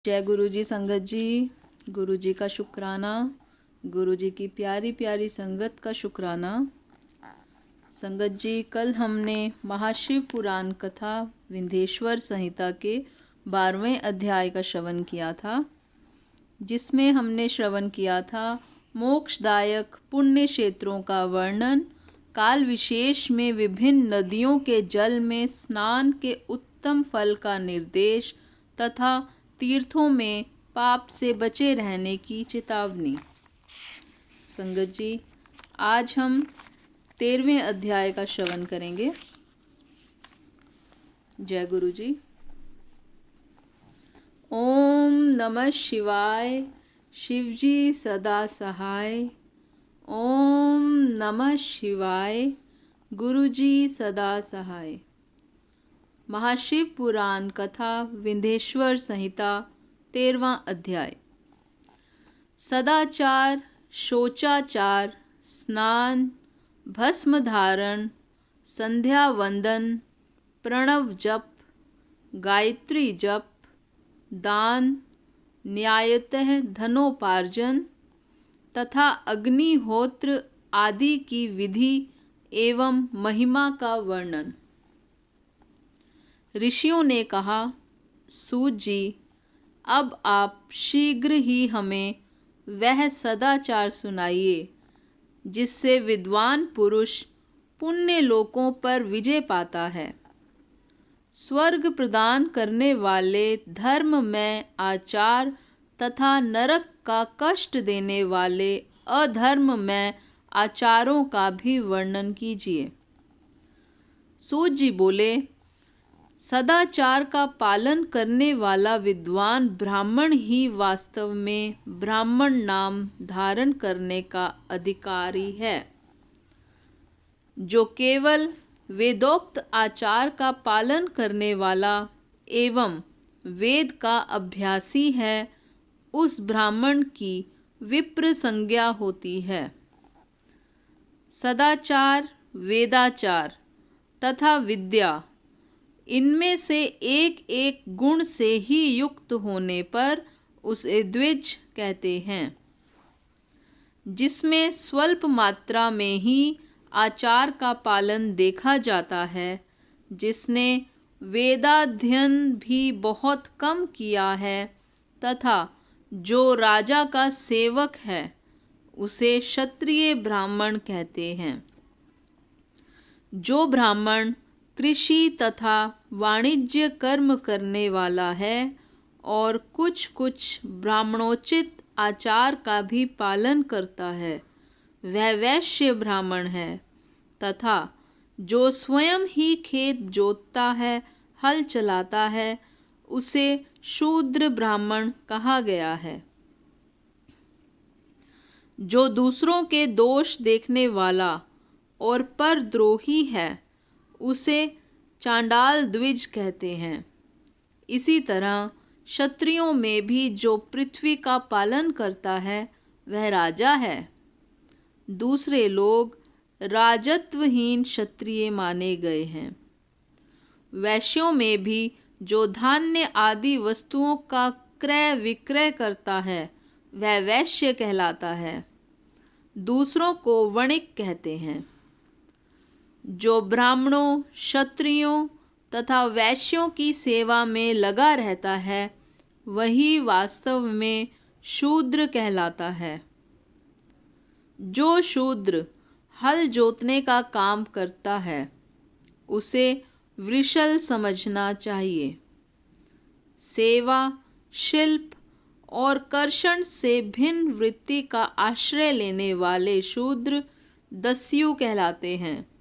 जय गुरु जी। संगत जी, गुरु जी का शुक्राना, गुरु जी की प्यारी प्यारी संगत का शुक्राना। संगत जी, कल हमने महाशिव पुराण कथा विंध्येश्वर संहिता के 12वें अध्याय का श्रवण किया था, जिसमें हमने श्रवण किया था मोक्षदायक पुण्य क्षेत्रों का वर्णन, काल विशेष में विभिन्न नदियों के जल में स्नान के उत्तम फल का निर्देश तथा तीर्थों में पाप से बचे रहने की चेतावनी। संगत जी, आज हम 13वें अध्याय का श्रवण करेंगे। जय गुरु जी। ओम नमः शिवाय, शिवजी सदा सहाय। ओम नमः शिवाय, गुरुजी सदा सहाय। महाशिव पुराण कथा विंध्येश्वर संहिता 13वां अध्याय। सदाचार, शोचाचार, स्नान, भस्म धारण, संध्या वंदन, प्रणव जप, गायत्री जप, दान, न्यायतः धनोपार्जन तथा अग्निहोत्र आदि की विधि एवं महिमा का वर्णन। ऋषियों ने कहा, सूत जी, अब आप शीघ्र ही हमें वह सदाचार सुनाइए जिससे विद्वान पुरुष पुण्य लोकों पर विजय पाता है। स्वर्ग प्रदान करने वाले धर्ममय आचार तथा नरक का कष्ट देने वाले अधर्ममय आचारों का भी वर्णन कीजिए। सूत जी बोले, सदाचार का पालन करने वाला विद्वान ब्राह्मण ही वास्तव में ब्राह्मण नाम धारण करने का अधिकारी है। जो केवल वेदोक्त आचार का पालन करने वाला एवं वेद का अभ्यासी है, उस ब्राह्मण की विप्र संज्ञा होती है। सदाचार, वेदाचार तथा विद्या, इनमें से एक एक गुण से ही युक्त होने पर उसे द्विज कहते हैं। जिसमें स्वल्प मात्रा में ही आचार का पालन देखा जाता है, जिसने वेदाध्ययन भी बहुत कम किया है तथा जो राजा का सेवक है, उसे क्षत्रिय ब्राह्मण कहते हैं। जो ब्राह्मण कृषि तथा वाणिज्य कर्म करने वाला है और कुछ कुछ ब्राह्मणोचित आचार का भी पालन करता है, वह वैश्य ब्राह्मण है। तथा जो स्वयं ही खेत जोतता है, हल चलाता है, उसे शूद्र ब्राह्मण कहा गया है। जो दूसरों के दोष देखने वाला और परद्रोही है, उसे चांडाल द्विज कहते हैं। इसी तरह क्षत्रियों में भी जो पृथ्वी का पालन करता है, वह राजा है। दूसरे लोग राजत्वहीन क्षत्रिय माने गए हैं। वैश्यों में भी जो धान्य आदि वस्तुओं का क्रय विक्रय करता है, वह वैश्य कहलाता है। दूसरों को वणिक कहते हैं। जो ब्राह्मणों, क्षत्रियों तथा वैश्यों की सेवा में लगा रहता है, वही वास्तव में शूद्र कहलाता है। जो शूद्र हल जोतने का काम करता है, उसे वृषल समझना चाहिए। सेवा, शिल्प और कर्षण से भिन्न वृत्ति का आश्रय लेने वाले शूद्र दस्यु कहलाते हैं।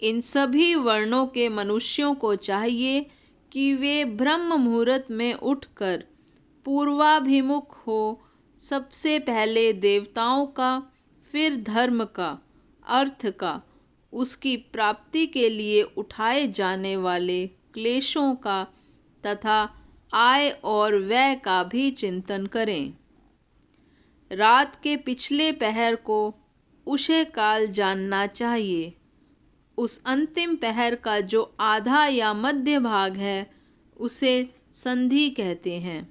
इन सभी वर्णों के मनुष्यों को चाहिए कि वे ब्रह्म मुहूर्त में उठकर पूर्वाभिमुख हो सबसे पहले देवताओं का, फिर धर्म का, अर्थ का, उसकी प्राप्ति के लिए उठाए जाने वाले क्लेशों का तथा आय और व्यय का भी चिंतन करें। रात के पिछले पहर को उषे काल जानना चाहिए। उस अंतिम पहर का जो आधा या मध्य भाग है, उसे संधि कहते हैं।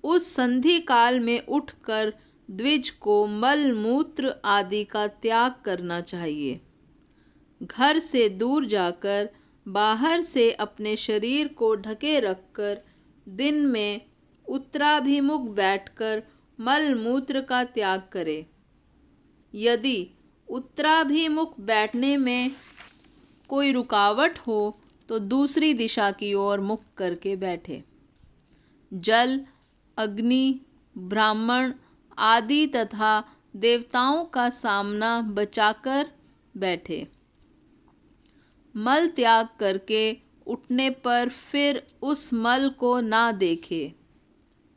उस संधि काल में उठकर द्विज को मल मूत्र आदि का त्याग करना चाहिए। घर से दूर जाकर बाहर से अपने शरीर को ढके रखकर दिन में उत्तराभिमुख बैठकर मल मूत्र का त्याग करे। यदि उत्तराभिमुख बैठने में कोई रुकावट हो तो दूसरी दिशा की ओर मुख करके बैठे। जल, अग्नि, ब्राह्मण आदि तथा देवताओं का सामना बचाकर बैठे। मल त्याग करके उठने पर फिर उस मल को ना देखे।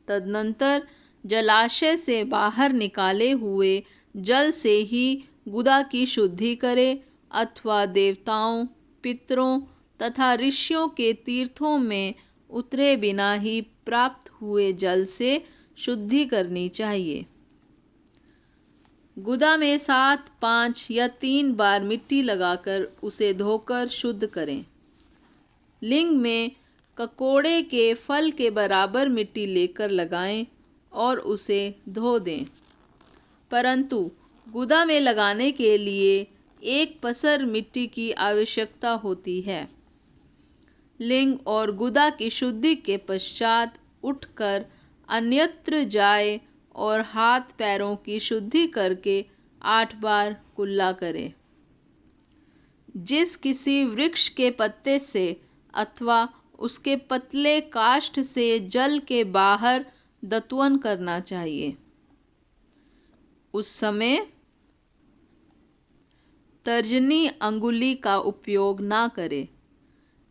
तदनंतर जलाशय से बाहर निकाले हुए जल से ही गुदा की शुद्धि करे अथवा देवताओं, पितरों तथा ऋषियों के तीर्थों में उतरे बिना ही प्राप्त हुए जल से शुद्धि करनी चाहिए। गुदा में 7, 5 या 3 बार मिट्टी लगाकर उसे धोकर शुद्ध करें। लिंग में ककोड़े के फल के बराबर मिट्टी लेकर लगाएं और उसे धो दें। परंतु गुदा में लगाने के लिए 1 पसर मिट्टी की आवश्यकता होती है। लिंग और गुदा की शुद्धि के पश्चात उठकर अन्यत्र जाए और हाथ पैरों की शुद्धि करके 8 बार कुल्ला करे। जिस किसी वृक्ष के पत्ते से अथवा उसके पतले काष्ठ से जल के बाहर दत्वन करना चाहिए। उस समय तर्जनी अंगुली का उपयोग ना करे।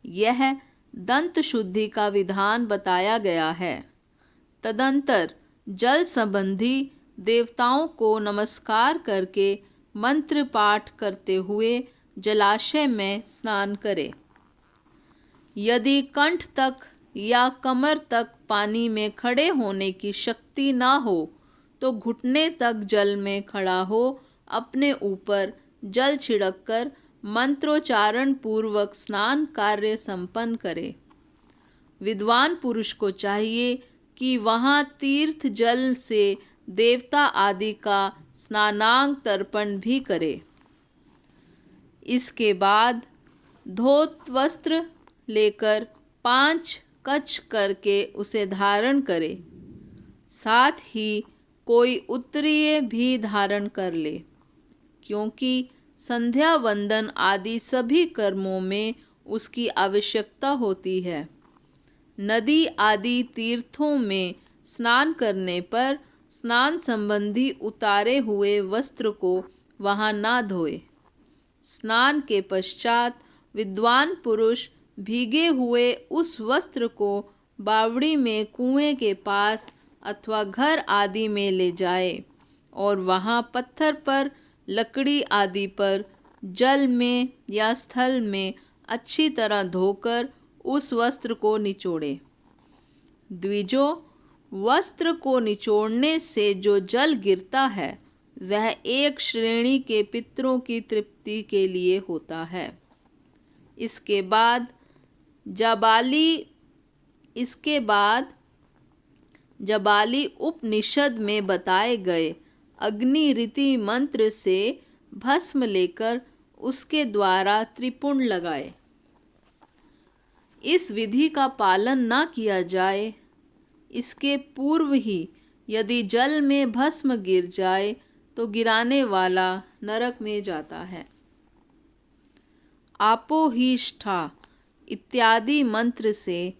यह दंत शुद्धि का विधान बताया गया है। तदंतर जल संबंधी देवताओं को नमस्कार करके मंत्र पाठ करते हुए जलाशय में स्नान करे। यदि कंठ तक या कमर तक पानी में खड़े होने की शक्ति ना हो तो घुटने तक जल में खड़ा हो अपने ऊपर जल छिड़ककर मंत्रोच्चारण पूर्वक स्नान कार्य संपन्न करे। विद्वान पुरुष को चाहिए कि वहाँ तीर्थ जल से देवता आदि का स्नानांग तर्पण भी करे। इसके बाद धोत वस्त्र लेकर 5 कच्छ करके उसे धारण करे। साथ ही कोई उत्तरीय भी धारण कर ले, क्योंकि संध्या वंदन आदि सभी कर्मों में उसकी आवश्यकता होती है। नदी आदि तीर्थों में स्नान करने पर स्नान संबंधी उतारे हुए वस्त्र को वहाँ ना धोए। स्नान के पश्चात विद्वान पुरुष भीगे हुए उस वस्त्र को बावड़ी में कुएं के पास अथवा घर आदि में ले जाए और वहाँ पत्थर पर, लकड़ी आदि पर, जल में या स्थल में अच्छी तरह धोकर उस वस्त्र को निचोड़े। द्विजो, वस्त्र को निचोड़ने से जो जल गिरता है वह एक श्रेणी के पितरों की तृप्ति के लिए होता है। इसके बाद जबाली उपनिषद में बताए गए अग्नि रीति मंत्र से भस्म लेकर उसके द्वारा त्रिपुंड लगाए। इस विधि का पालन न किया जाए, इसके पूर्व ही यदि जल में भस्म गिर जाए तो गिराने वाला नरक में जाता है। आपोहिष्ठा इत्यादि मंत्र से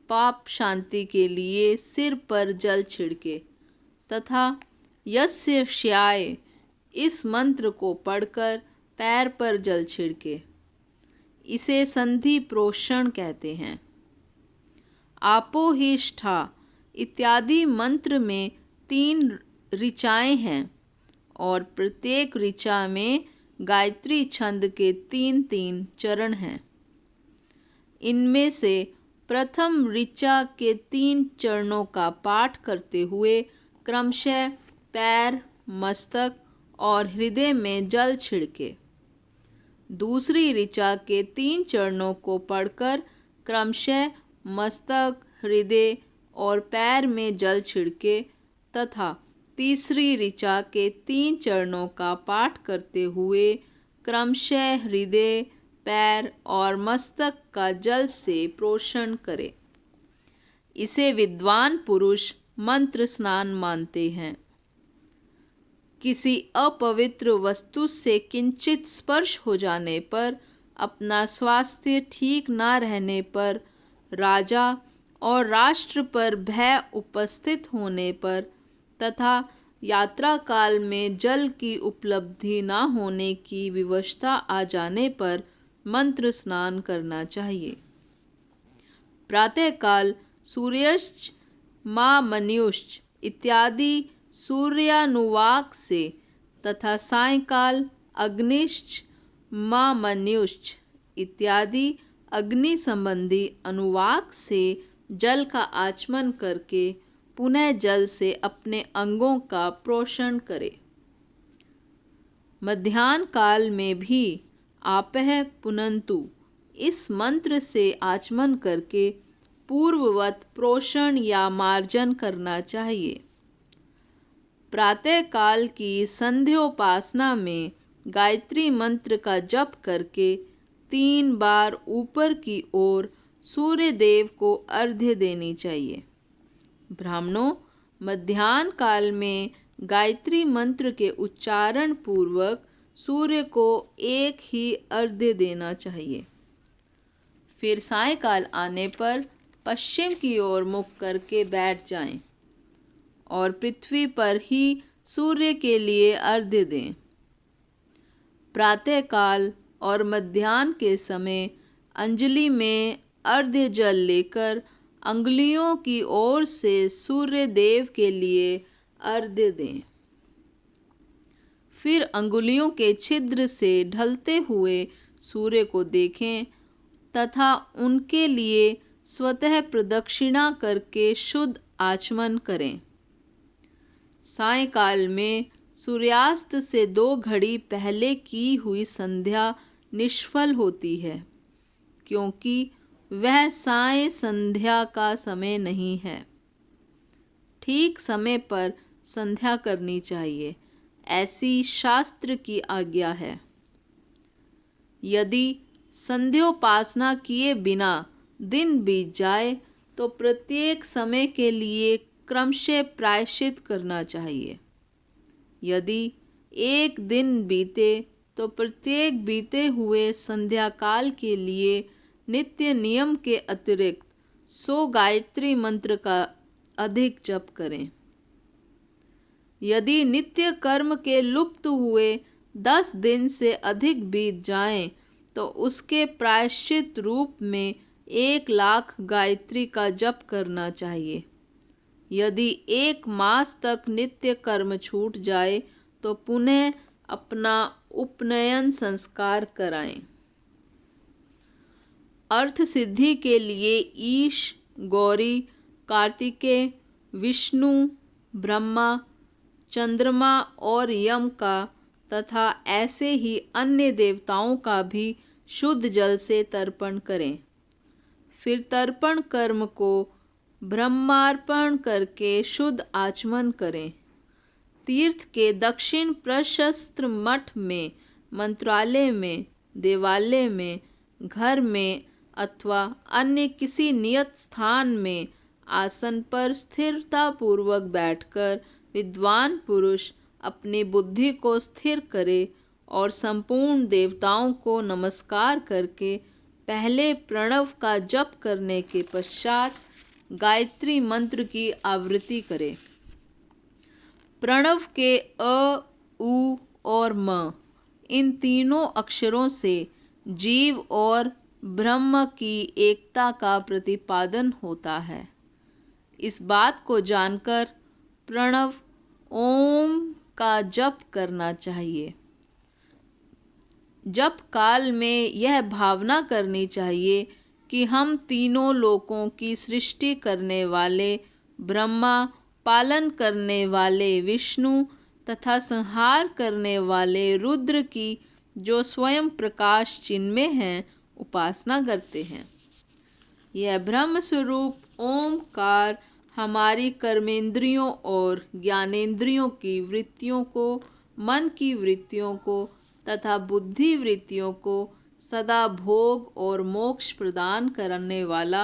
पाप शांति के लिए सिर पर जल छिड़के तथा यस्य श्याय इस मंत्र को पढ़कर पैर पर जल छिड़के। इसे संधि प्रोषण कहते हैं। आपोहिष्ठा इत्यादि मंत्र में 3 ऋचाएँ हैं और प्रत्येक ऋचा में गायत्री छंद के 3-3 चरण हैं। इनमें से प्रथम ऋचा के 3 चरणों का पाठ करते हुए क्रमशः पैर, मस्तक और हृदय में जल छिड़के। दूसरी ऋचा के 3 चरणों को पढ़कर क्रमशः मस्तक, हृदय और पैर में जल छिड़के तथा तीसरी ऋचा के 3 चरणों का पाठ करते हुए क्रमशः हृदय, पैर और मस्तक का जल से प्रोक्षण करे। इसे विद्वान पुरुष मंत्र स्नान मानते हैं। किसी अपवित्र वस्तु से किंचित स्पर्श हो जाने पर, अपना स्वास्थ्य ठीक न रहने पर, राजा और राष्ट्र पर भय उपस्थित होने पर तथा यात्रा काल में जल की उपलब्धि न होने की विवशता आ जाने पर मंत्र स्नान करना चाहिए। प्रातःकाल सूर्यश्च मामन्युश्च इत्यादि सूर्यानुवाक से तथा सायंकाल अग्निश्च मामन्युश्च इत्यादि अग्नि संबंधी अनुवाक से जल का आचमन करके पुनः जल से अपने अंगों का प्रोक्षण करे। मध्याह्न काल में भी आपः पुनन्तु इस मंत्र से आचमन करके पूर्ववत प्रोक्षण या मार्जन करना चाहिए। प्रातः काल की संध्योपासना में गायत्री मंत्र का जप करके 3 बार ऊपर की ओर सूर्य देव को अर्घ्य देनी चाहिए। ब्राह्मणों, मध्याह्न काल में गायत्री मंत्र के उच्चारण पूर्वक सूर्य को एक ही अर्घ्य देना चाहिए। फिर सायंकाल आने पर पश्चिम की ओर मुख करके बैठ जाएं और पृथ्वी पर ही सूर्य के लिए अर्घ्य दें। प्रातःकाल और मध्याह्न के समय अंजलि में अर्घ्य जल लेकर अंगुलियों की ओर से सूर्य देव के लिए अर्घ्य दें। फिर अंगुलियों के छिद्र से ढलते हुए सूर्य को देखें तथा उनके लिए स्वतः प्रदक्षिणा करके शुद्ध आचमन करें। सायंकाल में सूर्यास्त से 2 घड़ी पहले की हुई संध्या निष्फल होती है, क्योंकि वह साय संध्या का समय नहीं है। ठीक समय पर संध्या करनी चाहिए, ऐसी शास्त्र की आज्ञा है। यदि संध्योपासना किए बिना दिन बीत जाए तो प्रत्येक समय के लिए क्रमशः प्रायश्चित करना चाहिए। यदि एक दिन बीते तो प्रत्येक बीते हुए संध्या काल के लिए नित्य नियम के अतिरिक्त 100 गायत्री मंत्र का अधिक जप करें। यदि नित्य कर्म के लुप्त हुए 10 दिन से अधिक बीत जाएं, तो उसके प्रायश्चित रूप में 1 लाख गायत्री का जप करना चाहिए। यदि 1 मास तक नित्य कर्म छूट जाए तो पुनः अपना उपनयन संस्कार कराएं। अर्थ सिद्धि के लिए ईश, गौरी, कार्तिकेय, विष्णु, ब्रह्मा, चंद्रमा और यम का तथा ऐसे ही अन्य देवताओं का भी शुद्ध जल से तर्पण करें। फिर तर्पण कर्म को ब्रह्मार्पण करके शुद्ध आचमन करें। तीर्थ के दक्षिण प्रशस्त मठ में, मंत्रालय में, देवालय में, घर में अथवा अन्य किसी नियत स्थान में आसन पर स्थिरतापूर्वक बैठकर विद्वान पुरुष अपनी बुद्धि को स्थिर करे और संपूर्ण देवताओं को नमस्कार करके पहले प्रणव का जप करने के पश्चात गायत्री मंत्र की आवृत्ति करे। प्रणव के अ, उ और म इन तीनों अक्षरों से जीव और ब्रह्म की एकता का प्रतिपादन होता है। इस बात को जानकर प्रणव ओम का जप करना चाहिए। जप काल में यह भावना करनी चाहिए कि हम तीनों लोकों की सृष्टि करने वाले ब्रह्मा, पालन करने वाले विष्णु तथा संहार करने वाले रुद्र की, जो स्वयं प्रकाश चिन्मय हैं, उपासना करते हैं। यह ब्रह्म स्वरूप ओमकार हमारी कर्मेंद्रियों और ज्ञानेंद्रियों की वृत्तियों को, मन की वृत्तियों को तथा बुद्धि वृत्तियों को सदा भोग और मोक्ष प्रदान करने वाला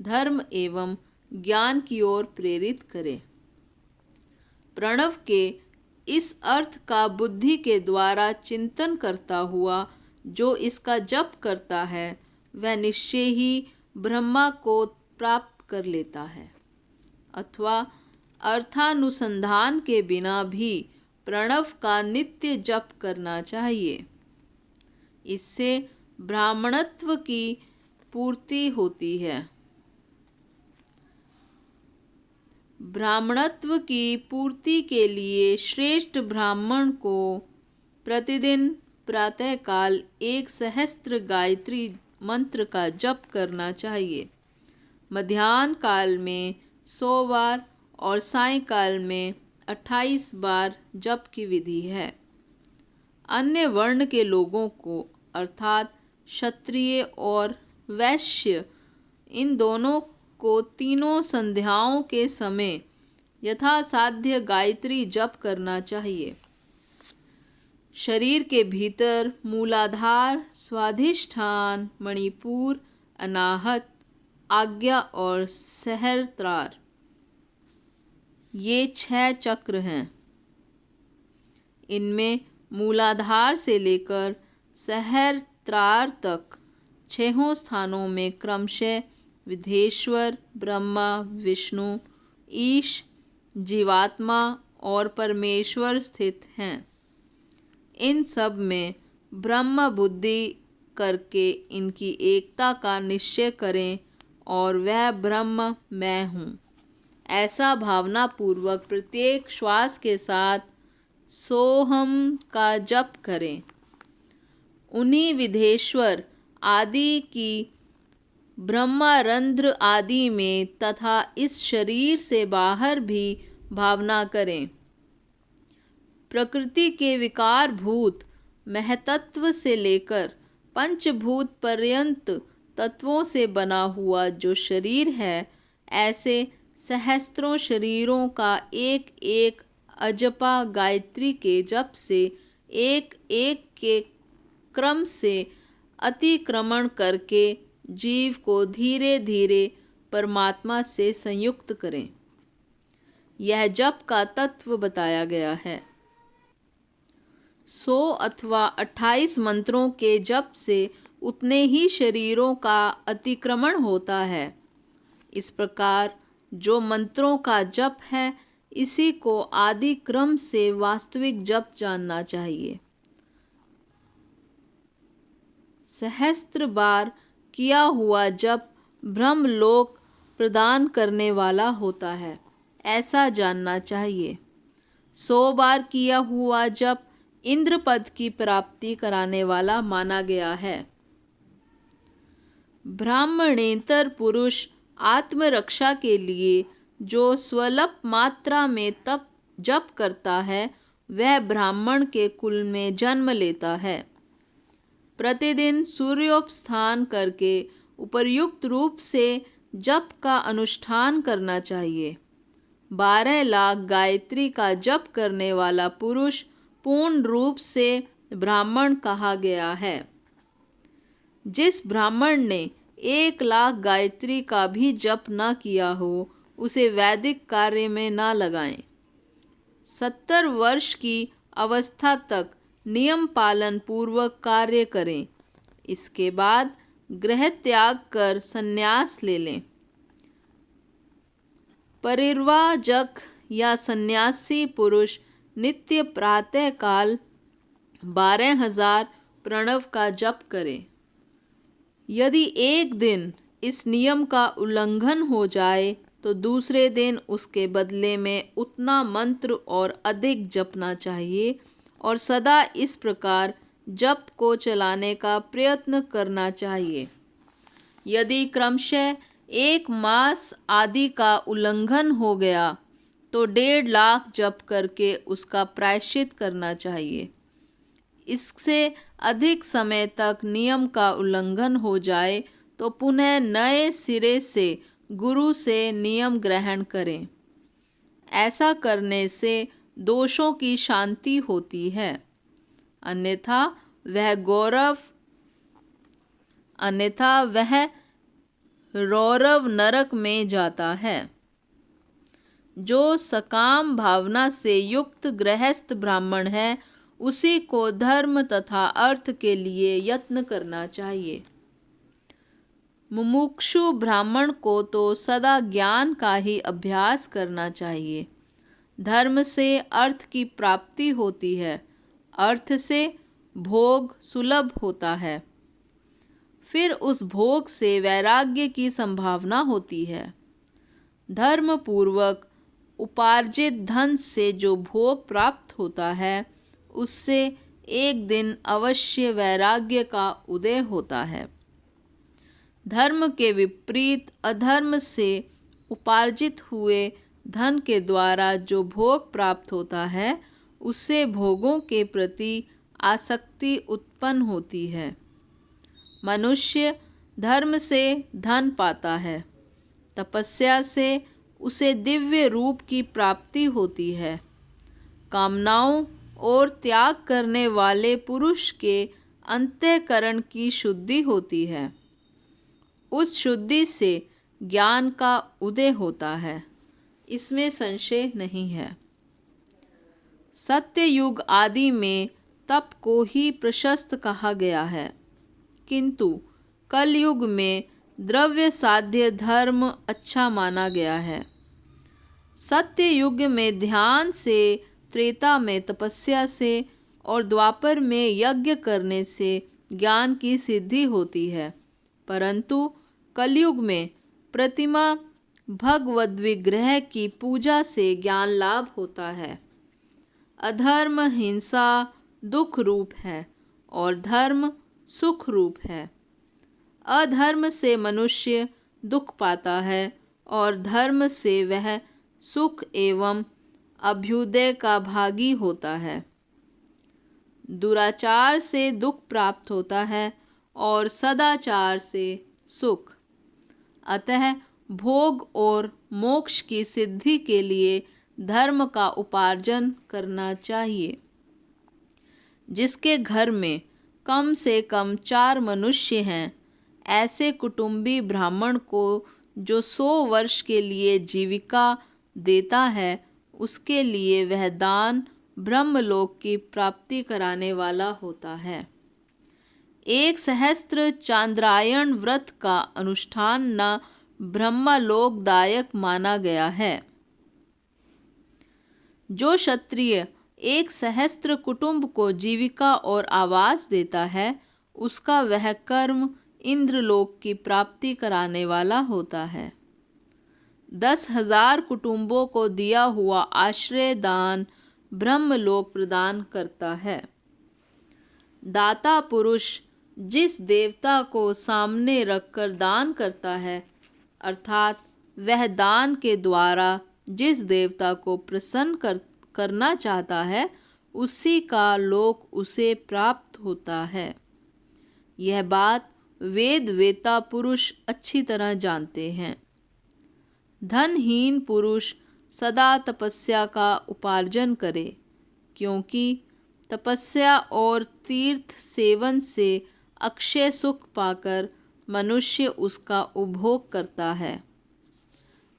धर्म एवं ज्ञान की ओर प्रेरित करे। प्रणव के इस अर्थ का बुद्धि के द्वारा चिंतन करता हुआ जो इसका जप करता है वह निश्चय ही ब्रह्मा को प्राप्त कर लेता है, अथवा अर्थानुसंधान के बिना भी प्रणव का नित्य जप करना चाहिए। इससे ब्राह्मणत्व की पूर्ति होती है। ब्राह्मणत्व की पूर्ति के लिए श्रेष्ठ ब्राह्मण को प्रतिदिन प्रातःकाल 1 सहस्त्र गायत्री मंत्र का जप करना चाहिए। मध्याह्न काल में 100 बार और सायंकाल में 28 बार जप की विधि है। अन्य वर्ण के लोगों को अर्थात क्षत्रिय और वैश्य इन दोनों को तीनों संध्याओं के समय यथासाध्य गायत्री जप करना चाहिए। शरीर के भीतर मूलाधार, स्वाधिष्ठान, मणिपुर, अनाहत, आज्ञा और सहस्त्रार ये 6 चक्र हैं। इनमें मूलाधार से लेकर सहस्त्रार तक 6 स्थानों में क्रमशः विधेश्वर, ब्रह्मा, विष्णु, ईश, जीवात्मा और परमेश्वर स्थित हैं। इन सब में ब्रह्म बुद्धि करके इनकी एकता का निश्चय करें और वह ब्रह्म मैं हूँ ऐसा भावना पूर्वक प्रत्येक श्वास के साथ सोहम का जप करें। उन्हीं विधेश्वर आदि की ब्रह्मारंध्र आदि में तथा इस शरीर से बाहर भी भावना करें। प्रकृति के विकार भूत महतत्व से लेकर पंचभूत पर्यंत तत्वों से बना हुआ जो शरीर है, ऐसे सहस्त्रों शरीरों का एक एक अजपा गायत्री के जप से एक एक के क्रम से अतिक्रमण करके जीव को धीरे धीरे परमात्मा से संयुक्त करें। यह जप का तत्व बताया गया है। 100 अथवा 28 मंत्रों के जप से उतने ही शरीरों का अतिक्रमण होता है। इस प्रकार जो मंत्रों का जप है, इसी को आदि क्रम से वास्तविक जप जानना चाहिए। सहस्त्र बार किया हुआ जप ब्रह्मलोक प्रदान करने वाला होता है, ऐसा जानना चाहिए। 100 बार किया हुआ जप इंद्र पद की प्राप्ति कराने वाला माना गया है। ब्राह्मणेतर पुरुष आत्मरक्षा के लिए जो स्वल्प मात्रा में तप जप करता है, वह ब्राह्मण के कुल में जन्म लेता है। प्रतिदिन सूर्योपस्थान करके उपर्युक्त रूप से जप का अनुष्ठान करना चाहिए। 12 लाख गायत्री का जप करने वाला पुरुष पूर्ण रूप से ब्राह्मण कहा गया है। जिस ब्राह्मण ने 1 लाख गायत्री का भी जप न किया हो, उसे वैदिक कार्य में न लगाएं। 70 वर्ष की अवस्था तक नियम पालन पूर्वक कार्य करें। इसके बाद गृह त्याग कर संन्यास ले लें। परिव्राजक या सन्यासी पुरुष नित्य प्रातः काल 12,000 प्रणव का जप करे। यदि एक दिन इस नियम का उल्लंघन हो जाए तो दूसरे दिन उसके बदले में उतना मंत्र और अधिक जपना चाहिए और सदा इस प्रकार जप को चलाने का प्रयत्न करना चाहिए। यदि क्रमशः 1 मास आदि का उल्लंघन हो गया तो 1.5 लाख जप करके उसका प्रायश्चित करना चाहिए। इससे अधिक समय तक नियम का उल्लंघन हो जाए तो पुनः नए सिरे से गुरु से नियम ग्रहण करें। ऐसा करने से दोषों की शांति होती है, अन्यथा वह रौरव नरक में जाता है। जो सकाम भावना से युक्त गृहस्थ ब्राह्मण है, उसी को धर्म तथा अर्थ के लिए यत्न करना चाहिए। मुमुक्षु ब्राह्मण को तो सदा ज्ञान का ही अभ्यास करना चाहिए। धर्म से अर्थ की प्राप्ति होती है, अर्थ से भोग सुलभ होता है, फिर उस भोग से वैराग्य की संभावना होती है। धर्म पूर्वक उपार्जित धन से जो भोग प्राप्त होता है, उससे एक दिन अवश्य वैराग्य का उदय होता है। धर्म के विपरीत अधर्म से उपार्जित हुए धन के द्वारा जो भोग प्राप्त होता है, उससे भोगों के प्रति आसक्ति उत्पन्न होती है। मनुष्य धर्म से धन पाता है, तपस्या से उसे दिव्य रूप की प्राप्ति होती है। कामनाओं और त्याग करने वाले पुरुष के अंतःकरण की शुद्धि होती है। उस शुद्धि से ज्ञान का उदय होता है, इसमें संशय नहीं है। सत्य युग आदि में तप को ही प्रशस्त कहा गया है, किंतु कलयुग में द्रव्य साध्य धर्म अच्छा माना गया है। सत्य युग में ध्यान से, त्रेता में तपस्या से और द्वापर में यज्ञ करने से ज्ञान की सिद्धि होती है, परंतु कलयुग में प्रतिमा भगवद विग्रह की पूजा से ज्ञान लाभ होता है। अधर्म हिंसा दुख रूप है और धर्म सुख रूप है। अधर्म से मनुष्य दुख पाता है और धर्म से वह सुख एवं अभ्युदय का भागी होता है। दुराचार से दुख प्राप्त होता है और सदाचार से सुख। अतः भोग और मोक्ष की सिद्धि के लिए धर्म का उपार्जन करना चाहिए। जिसके घर में कम से कम 4 मनुष्य हैं, ऐसे कुटुंबी ब्राह्मण को जो 100 वर्ष के लिए जीविका देता है, उसके लिए वह दान ब्रह्मलोक की प्राप्ति कराने वाला होता है। 1 सहस्त्र चांद्रायण व्रत का अनुष्ठान न ब्रह्मलोकदायक माना गया है। जो क्षत्रिय 1 सहस्त्र कुटुंब को जीविका और आवास देता है, उसका वह कर्म इंद्रलोक की प्राप्ति कराने वाला होता है। 10,000 कुटुंबों को दिया हुआ आश्रय दान ब्रह्मलोक प्रदान करता है। दाता पुरुष जिस देवता को सामने रखकर दान करता है, अर्थात वह दान के द्वारा जिस देवता को प्रसन्न करना चाहता है, उसी का लोक उसे प्राप्त होता है। यह बात वेद वेता पुरुष अच्छी तरह जानते हैं। धनहीन पुरुष सदा तपस्या का उपार्जन करे, क्योंकि तपस्या और तीर्थ सेवन से अक्षय सुख पाकर मनुष्य उसका उपभोग करता है।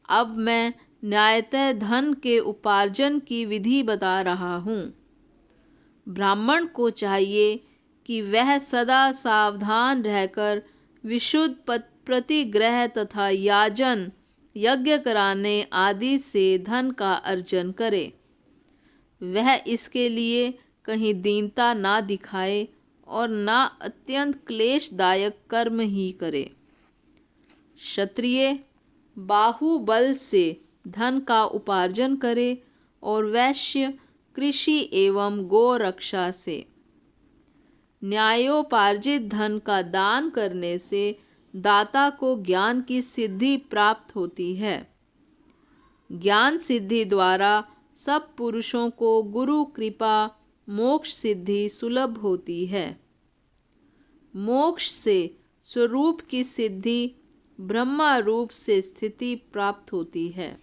अब मैं न्यायतः धन के उपार्जन की विधि बता रहा हूँ। ब्राह्मण को चाहिए कि वह सदा सावधान रहकर विशुद्ध प्रतिग्रह तथा याजन यज्ञ कराने आदि से धन का अर्जन करे। वह इसके लिए कहीं दीनता ना दिखाए और ना अत्यंत क्लेशदायक कर्म ही करे। क्षत्रिय बाहुबल से धन का उपार्जन करे और वैश्य कृषि एवं गो रक्षा से। न्यायोपार्जित धन का दान करने से दाता को ज्ञान की सिद्धि प्राप्त होती है। ज्ञान सिद्धि द्वारा सब पुरुषों को गुरु कृपा मोक्ष सिद्धि सुलभ होती है। मोक्ष से स्वरूप की सिद्धि ब्रह्मा रूप से स्थिति प्राप्त होती है,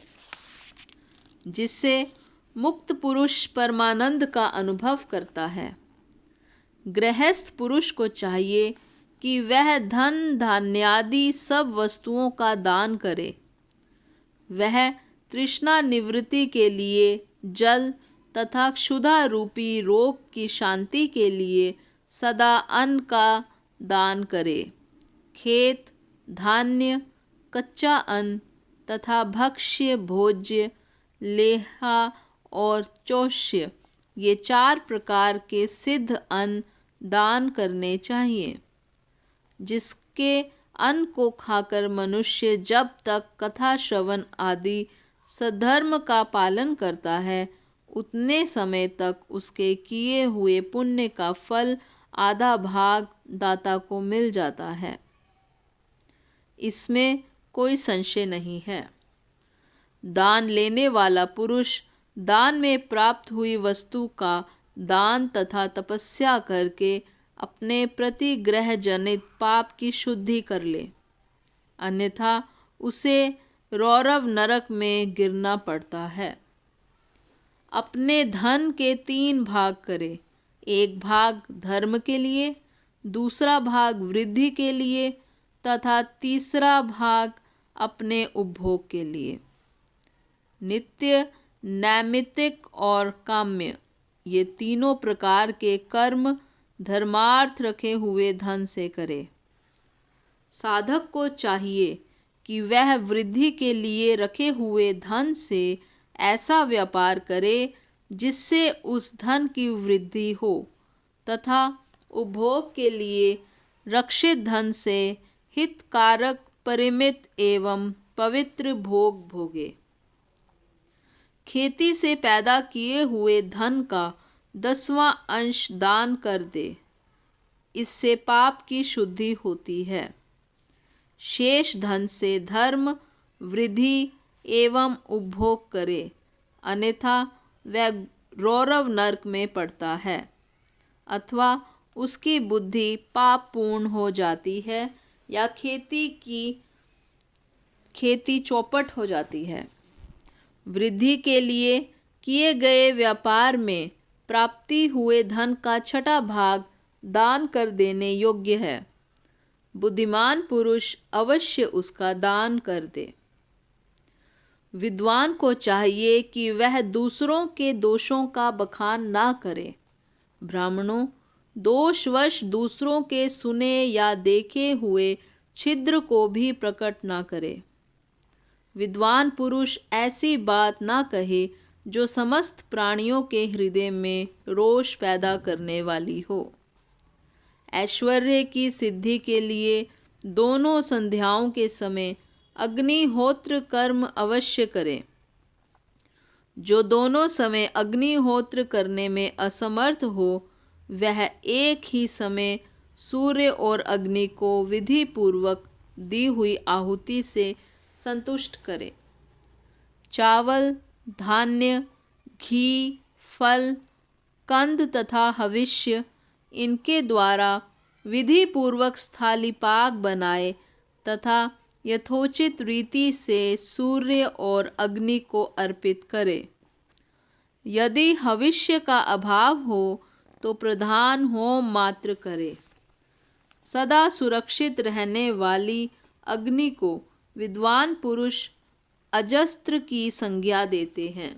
जिससे मुक्त पुरुष परमानंद का अनुभव करता है। गृहस्थ पुरुष को चाहिए कि वह धन धान्यादि सब वस्तुओं का दान करे। वह तृष्णा निवृत्ति के लिए जल तथा क्षुधा रूपी रोग की शांति के लिए सदा अन्न का दान करे। खेत, धान्य, कच्चा अन्न तथा भक्ष्य, भोज्य, लेहा और चोष्य, ये 4 प्रकार के सिद्ध अन्न दान करने चाहिए। जिसके अन्न को खाकर मनुष्य जब तक कथा श्रवण आदि सद्धर्म का पालन करता है, उतने समय तक उसके किए हुए पुण्य का फल आधा भाग दाता को मिल जाता है। इसमें कोई संशय नहीं है। दान लेने वाला पुरुष दान में प्राप्त हुई वस्तु का दान तथा तपस्या करके अपने प्रतिग्रह जनित पाप की शुद्धि कर ले, अन्यथा उसे रौरव नरक में गिरना पड़ता है। अपने धन के 3 भाग करे। एक भाग धर्म के लिए, दूसरा भाग वृद्धि के लिए तथा तीसरा भाग अपने उपभोग के लिए। नित्य, नैमित्तिक और काम्य, ये तीनों प्रकार के कर्म धर्मार्थ रखे हुए धन से करे। साधक को चाहिए कि वह वृद्धि के लिए रखे हुए धन से ऐसा व्यापार करे जिससे उस धन की वृद्धि हो तथा उपभोग के लिए रक्षित धन से हितकारक, परिमित एवं पवित्र भोग भोगे। खेती से पैदा किए हुए धन का 10वां अंश दान कर दे, इससे पाप की शुद्धि होती है। शेष धन से धर्म, वृद्धि एवं उपभोग करे, अन्यथा वह रौरव नरक में पड़ता है अथवा उसकी बुद्धि पाप पूर्ण हो जाती है या खेती चौपट हो जाती है। वृद्धि के लिए किए गए व्यापार में प्राप्ति हुए धन का 6वां भाग दान कर देने योग्य है। बुद्धिमान पुरुष अवश्य उसका दान कर दे। विद्वान को चाहिए कि वह दूसरों के दोषों का बखान ना करे। ब्राह्मणों, दोषवश दूसरों के सुने या देखे हुए छिद्र को भी प्रकट ना करे। विद्वान पुरुष ऐसी बात ना कहे जो समस्त प्राणियों के हृदय में रोष पैदा करने वाली हो। ऐश्वर्य की सिद्धि के लिए दोनों संध्याओं के समय अग्निहोत्र कर्म अवश्य करे। जो दोनों समय अग्निहोत्र करने में असमर्थ हो, वह एक ही समय सूर्य और अग्नि को विधि पूर्वक दी हुई आहुति से संतुष्ट करे। चावल, धान्य, घी, फल, कंद तथा हविष्य, इनके द्वारा विधि पूर्वक स्थाली पाक बनाए तथा यथोचित रीति से सूर्य और अग्नि को अर्पित करे। यदि हविष्य का अभाव हो तो प्रधान होम मात्र करे। सदा सुरक्षित रहने वाली अग्नि को विद्वान पुरुष अजस्त्र की संज्ञा देते हैं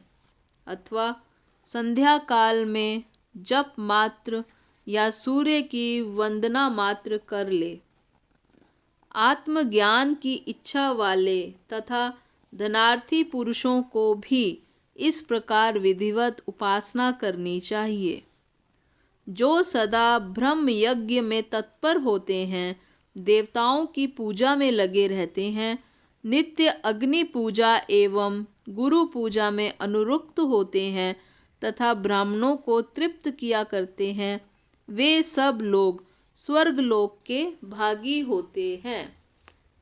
अथवा संध्या काल में जप मात्र या सूर्य की वंदना मात्र कर ले। आत्मज्ञान की इच्छा वाले तथा धनार्थी पुरुषों को भी इस प्रकार विधिवत उपासना करनी चाहिए। जो सदा ब्रह्म यज्ञ में तत्पर होते हैं, देवताओं की पूजा में लगे रहते हैं, नित्य अग्नि पूजा एवं गुरु पूजा में अनुरक्त होते हैं तथा ब्राह्मणों को तृप्त किया करते हैं, वे सब लोग स्वर्गलोक के भागी होते हैं।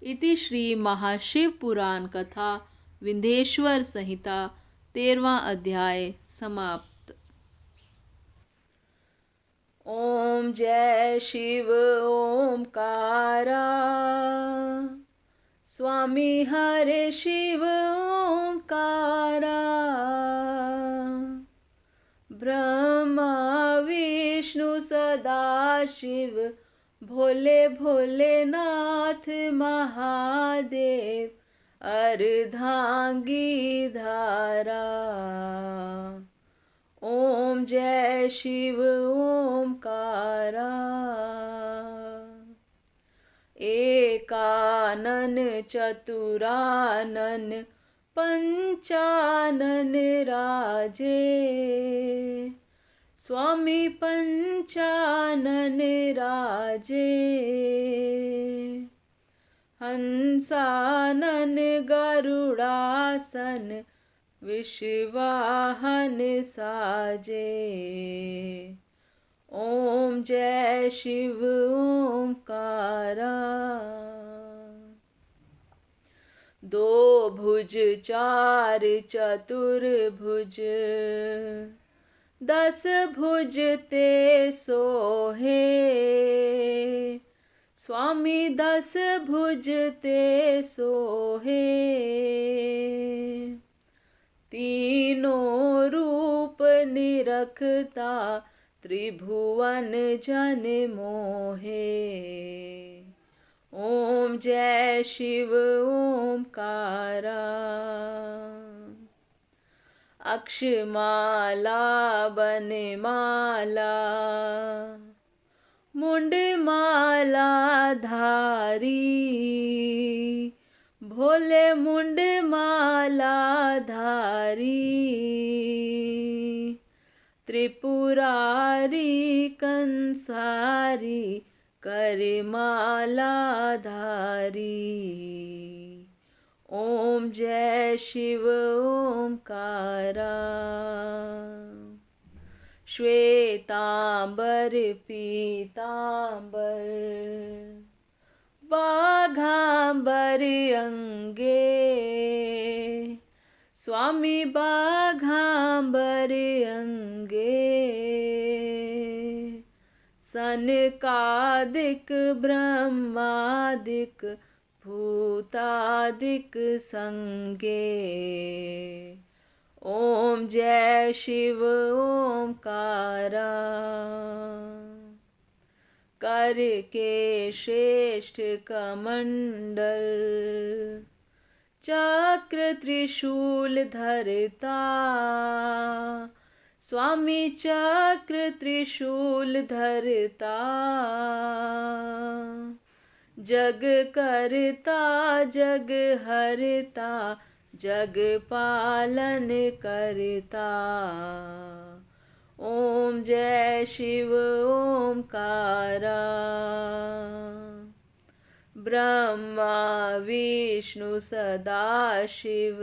इति श्री महाशिव पुराण कथा विंध्येश्वर संहिता 13वां अध्याय समाप्त। ओम जय शिव ओमकारा, स्वामी हरे शिव ओमकारा। ब्रह्मा विष्णु सदा शिव, भोले भोलेनाथ महादेव, अर्धांगी धारा। ओम जय शिव ओमकारा। एकानन चतुरानन पंचानन राजे, स्वामी पंचानन राजे। हंसानन गरुड़ासन, विश्वाहन साजे। ओम जय शिव ओमकारा। दो भुज चार चतुर्भुज, 10 भुज ते सोहे, स्वामी 10 भुज ते सोहे। तीनों रूप निरखता, त्रिभुवन जन मोहे। ओम जय शिव ओमकारा। अक्षमाला बनमाला, मुंडमाला धारी, भोले मुंडमाला धारी। त्रिपुरारी कंसारी, करमाला धारी। ओम जय शिव ओमकारा। श्वेतांबर पीतांबर, बाघांबर अंगे, स्वामी बाघांबर अंगे। सनकादिक ब्रह्मादिक, भूतादिक संगे। ओम जय शिव ओमकारा। करके श्रेष्ठ कमंडल, चक्र त्रिशूल धरता, स्वामी चक्र त्रिशूल धरता। जग करता जग हरता, जग पालन करता। ओम जय शिव ओमकारा। ब्रह्मा विष्णु सदा शिव,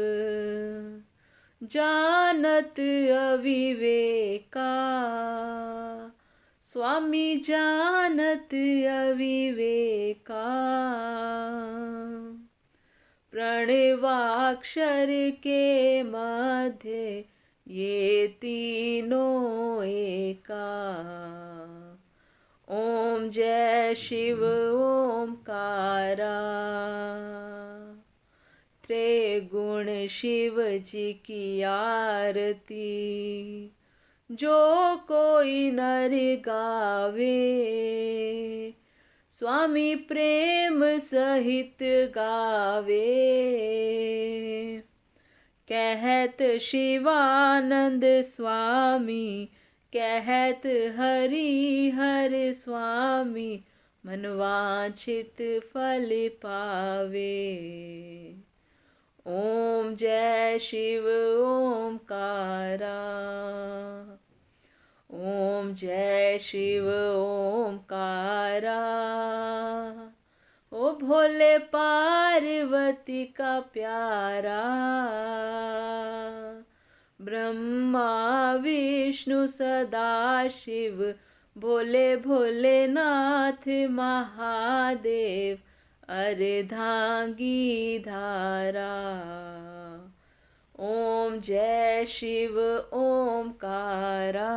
जानत अविवेका, स्वामी जानत अविवेका। प्रणवाक्षर के मध्य, ये तीनों एका। ओम जय शिव ओमकारा। त्रिगुण शिव जी की आरती, जो कोई नर गावे, स्वामी प्रेम सहित गावे। कहत शिवानंद स्वामी, कहत हरि हर स्वामी, मनवांछित फल पावे। ओम जय शिव ओमकारा। ओम जय शिव ओमकारा। ओ भोले पार्वती का प्यारा, ब्रह्मा विष्णु सदा शिव, भोले भोलेनाथ महादेव, अर्धांगी धारा। ओम जय शिव ओमकारा।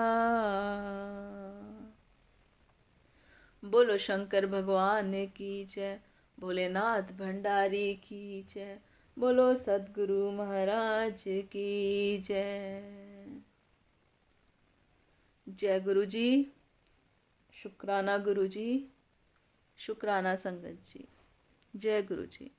बोलो शंकर भगवान की जय, भोलेनाथ भंडारी की जय, बोलो सद्गुरु महाराज की जय। जय गुरु जी, शुक्राना गुरु जी, शुक्राना संगत जी। जय गुरु जी।